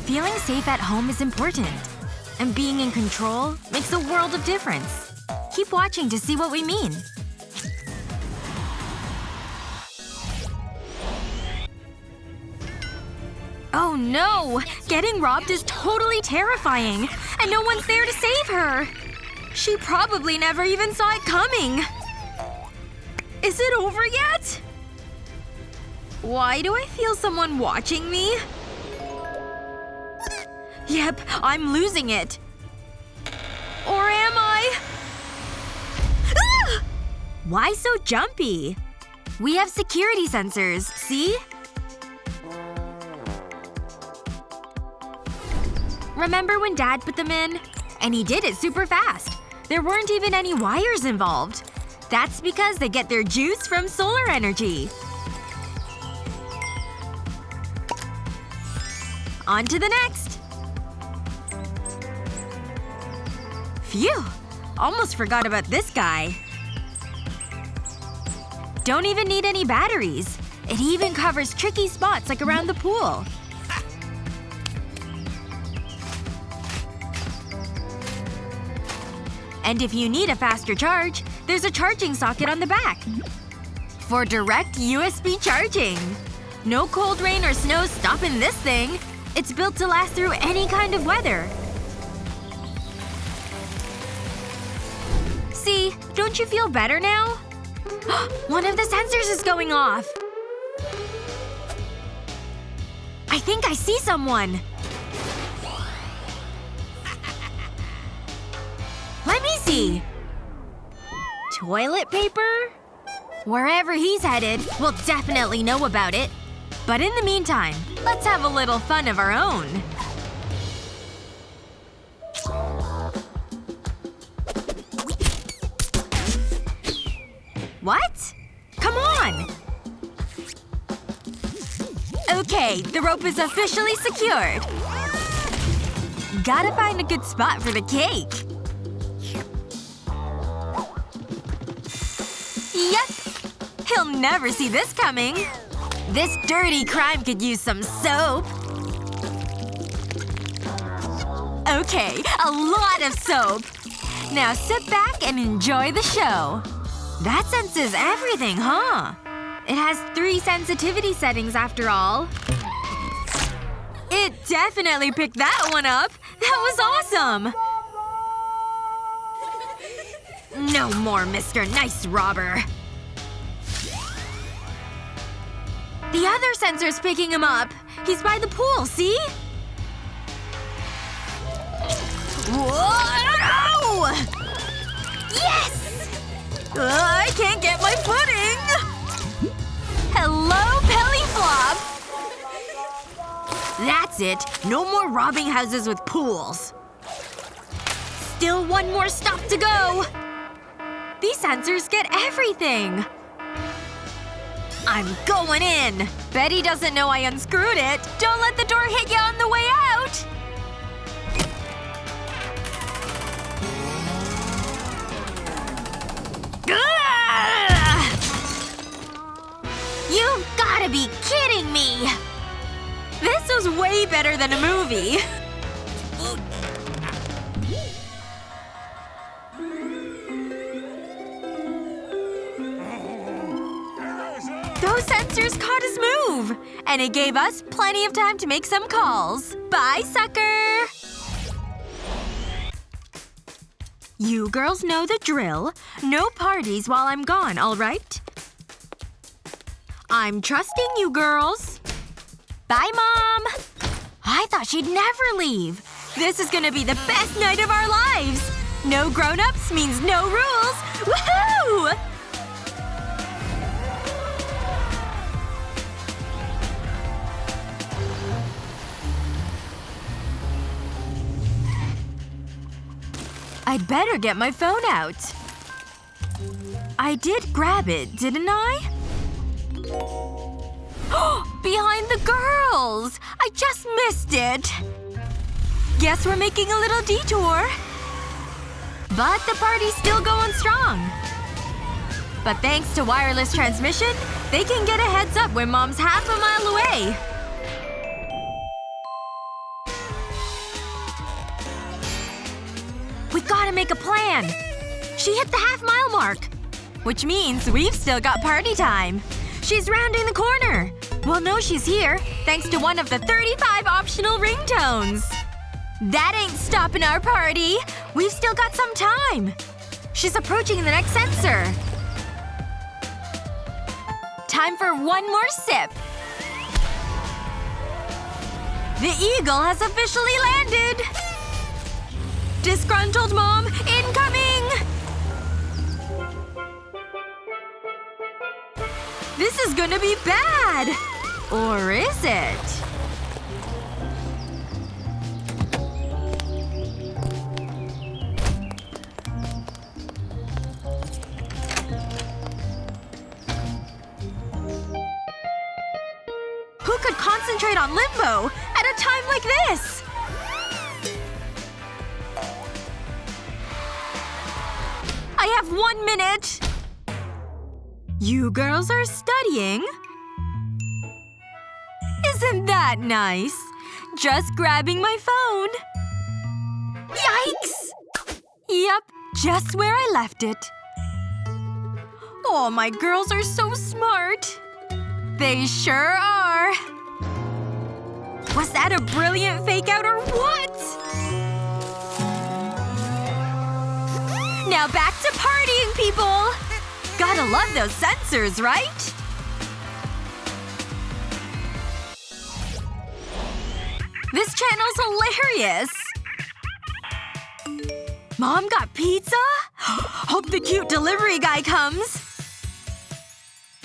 Feeling safe at home is important. And being in control makes a world of difference. Keep watching to see what we mean. Oh no! Getting robbed is totally terrifying! And no one's there to save her! She probably never even saw it coming! Is it over yet? Why do I feel someone watching me? Yep, I'm losing it. Or am I? Ah! Why so jumpy? We have security sensors, see? Remember when Dad put them in? And he did it super fast. There weren't even any wires involved. That's because they get their juice from solar energy. On to the next. Phew. Almost forgot about this guy. Don't even need any batteries. It even covers tricky spots like around the pool. And if you need a faster charge, there's a charging socket on the back. For direct USB charging. No cold rain or snow stopping this thing. It's built to last through any kind of weather. See? Don't you feel better now? One of the sensors is going off! I think I see someone! Let me see! Toilet paper? Wherever he's headed, we'll definitely know about it. But in the meantime, let's have a little fun of our own. What? Come on! Okay, the rope is officially secured. Gotta find a good spot for the cake. Yep! He'll never see this coming. This dirty crime could use some soap. Okay, a lot of soap. Now sit back and enjoy the show. That senses everything, huh? It has 3 sensitivity settings after all. It definitely picked that one up! That was awesome! No more Mr. Nice Robber. The other sensor's picking him up. He's by the pool, see? Whoa! Yes! I can't get my footing! Hello, Pelly Flop! That's it. No more robbing houses with pools. Still one more stop to go! These sensors get everything! I'm going in! Betty doesn't know I unscrewed it. Don't let the door hit you on the way out! You've gotta be kidding me! This was way better than a movie. Those sensors caught his move! And it gave us plenty of time to make some calls. Bye, sucker! You girls know the drill. No parties while I'm gone, alright? I'm trusting you girls. Bye, Mom! I thought she'd never leave. This is gonna be the best night of our lives! No grown-ups means no rules! Woohoo! I'd better get my phone out. I did grab it, didn't I? Behind the girls! I just missed it! Guess we're making a little detour. But the party's still going strong. But thanks to wireless transmission, they can get a heads up when Mom's half a mile away. We've gotta make a plan. She hit the half-mile mark. Which means we've still got party time. She's rounding the corner. We'll know she's here, thanks to one of the 35 optional ringtones. That ain't stopping our party. We've still got some time. She's approaching the next sensor. Time for one more sip. The eagle has officially landed! Disgruntled mom, incoming! This is gonna be bad! Or is it? Who could concentrate on limbo at a time like this? I have 1 minute! You girls are studying? Isn't that nice? Just grabbing my phone. Yikes! Yep, just where I left it. Oh, my girls are so smart. They sure are. Was that a brilliant fake-out or what? Now back to partying, people! Gotta love those sensors, right? This channel's hilarious! Mom got pizza? Hope the cute delivery guy comes.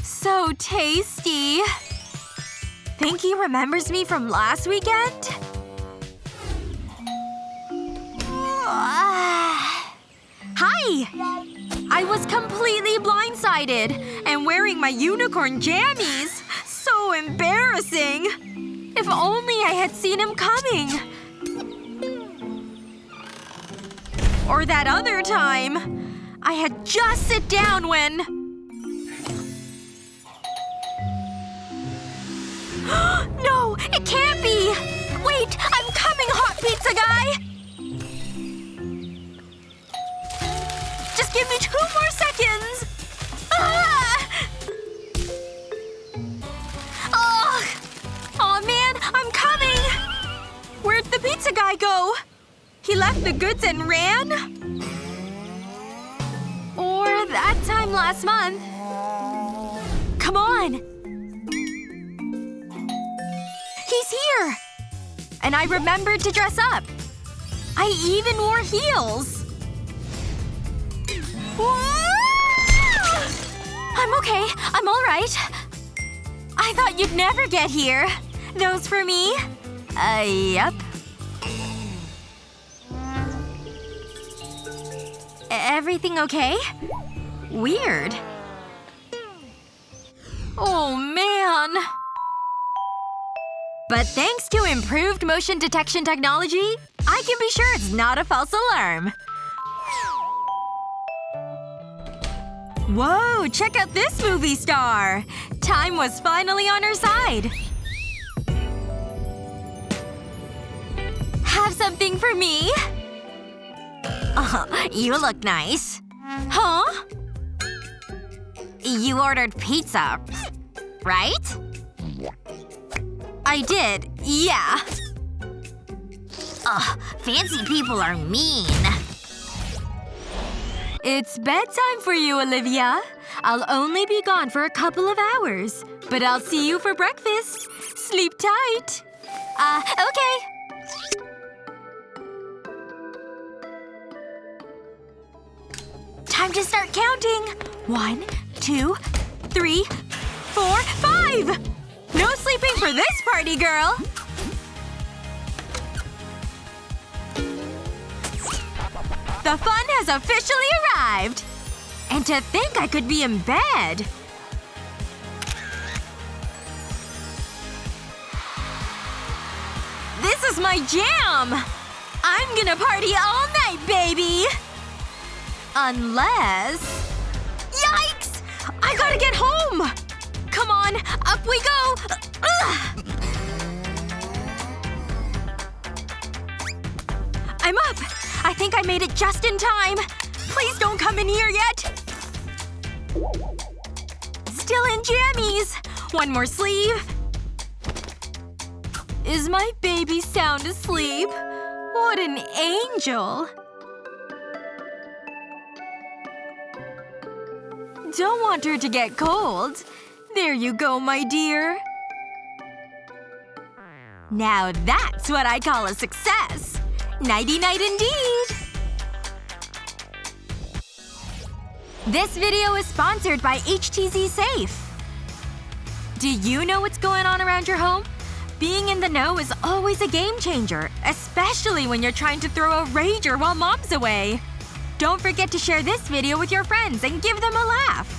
So tasty. Think he remembers me from last weekend? Hi! I was completely blindsided and wearing my unicorn jammies. So embarrassing. If only I had seen him coming. Or that other time. I had just sit down when… No! It can't be! Wait! I'm coming, hot pizza guy! Just give me 2 more seconds! Ah! Ugh! Aw man, I'm coming! Where'd the pizza guy go? He left the goods and ran? Or that time last month. Come on! He's here! And I remembered to dress up. I even wore heels. I'm okay. I'm alright. I thought you'd never get here. Those for me? Yep. Everything okay? Weird. Oh man. But thanks to improved motion detection technology, I can be sure it's not a false alarm. Whoa, check out this movie star! Time was finally on her side. Have something for me? You look nice. Huh? You ordered pizza, right? I did, yeah. Ugh, fancy people are mean. It's bedtime for you, Olivia. I'll only be gone for a couple of hours. But I'll see you for breakfast. Sleep tight. Okay. Time to start counting. 1, 2, 3, 4, 5! No sleeping for this party, girl! The fun has officially arrived! And to think I could be in bed. This is my jam! I'm gonna party all night, baby! Unless… Yikes! I gotta get home! Come on, up we go! Ugh. I'm up! I think I made it just in time. Please don't come in here yet. Still in jammies. One more sleeve. Is my baby sound asleep? What an angel. Don't want her to get cold. There you go, my dear. Now that's what I call a success. Nighty-night indeed. This video is sponsored by HTZSAFE. Do you know what's going on around your home? Being in the know is always a game changer, especially when you're trying to throw a rager while mom's away. Don't forget to share this video with your friends and give them a laugh.